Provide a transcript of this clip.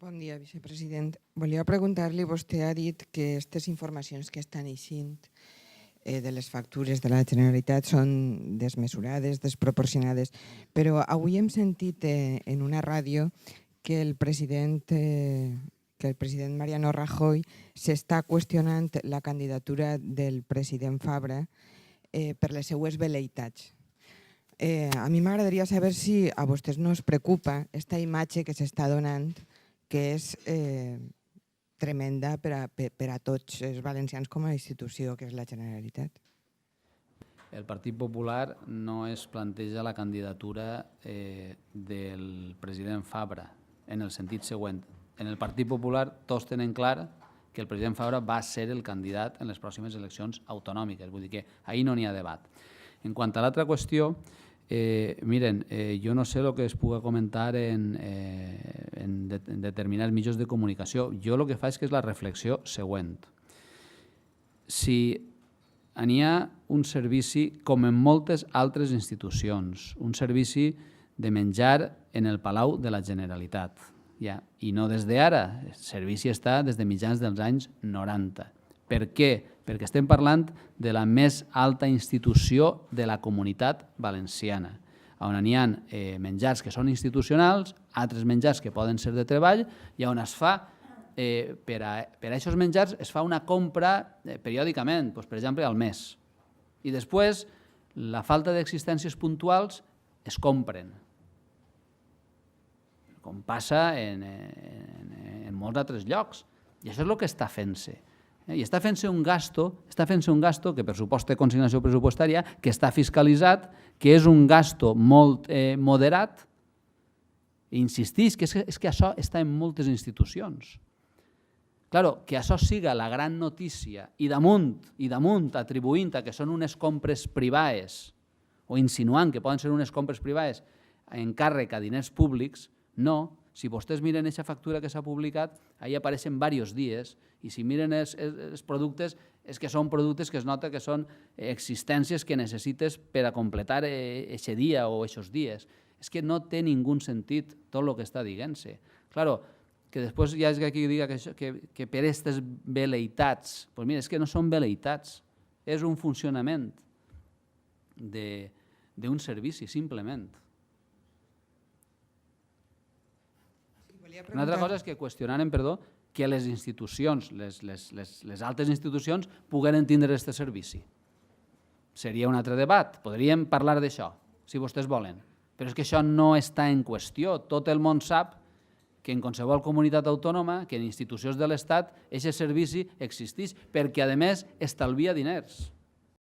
Bon dia, vicepresident. Volia preguntar-li, vostè ha dit que aquestes informacions que estan eixint de les factures de la Generalitat són desmesurades, desproporcionades, però avui hem sentit en una ràdio que el president Mariano Rajoy s'està qüestionant la candidatura del president Fabra per les seues vel·leïtats. A mi m'agradaria saber si a vostès no us preocupa aquesta imatge que s'està donant, que és tremenda per a tots els valencians com a institució que és la Generalitat. El Partit Popular no es planteja la candidatura del president Fabra en el sentit següent. En el Partit Popular tots tenen clar que el president Fabra va ser el candidat en les pròximes eleccions autonòmiques, vull dir que ahir no n'hi ha debat. En quant a l'altra qüestió, miren, jo no sé el que es pugui comentar en determinats mitjans de comunicació. Jo el que faig és la reflexió següent. Si n'hi ha un servici, com en moltes altres institucions, un servici de menjar en el Palau de la Generalitat, i no des d'ara, el servici està des de mitjans dels anys 90. Per què? Perquè estem parlant de la més alta institució de la Comunitat Valenciana, on n'hi ha menjars que són institucionals, altres menjars que poden ser de treball, i on es fa, per a aquests menjars, es fa una compra periòdicament, per exemple, al mes. I després, la falta d'existències puntuals es compren, com passa en molts altres llocs. I això és el que està fent-se. I està fent-se un gasto que per supost té consignació pressupostària, que està fiscalitzat, que és un gasto molt moderat. I insistís que és que això està en moltes institucions. Claro, que això siga la gran notícia i damunt atribuint que són unes compres privades o insinuant que poden ser unes compres privades en càrrec a diners públics, no. Si vostès miren aquesta factura que s'ha publicat, ahí apareixen diversos dies, i si miren els productes, és que són productes que es nota que són existències que necessites per a completar aquest dia o aquests dies. És que no té ningú sentit tot el que està dient-se. Claro, que després hi ha qui diga que per aquestes vel·leïtats, doncs mira, és que no són vel·leïtats, és un funcionament d'un servici, simplement. Una altra cosa és que qüestionaren, que les institucions, les altres institucions, pogueren tindre aquest servici. Seria un altre debat, podríem parlar d'això, si vostès volen. Però és que això no està en qüestió. Tot el món sap que en qualsevol comunitat autònoma, que en institucions de l'Estat, aquest servici existeix, perquè a més estalvia diners.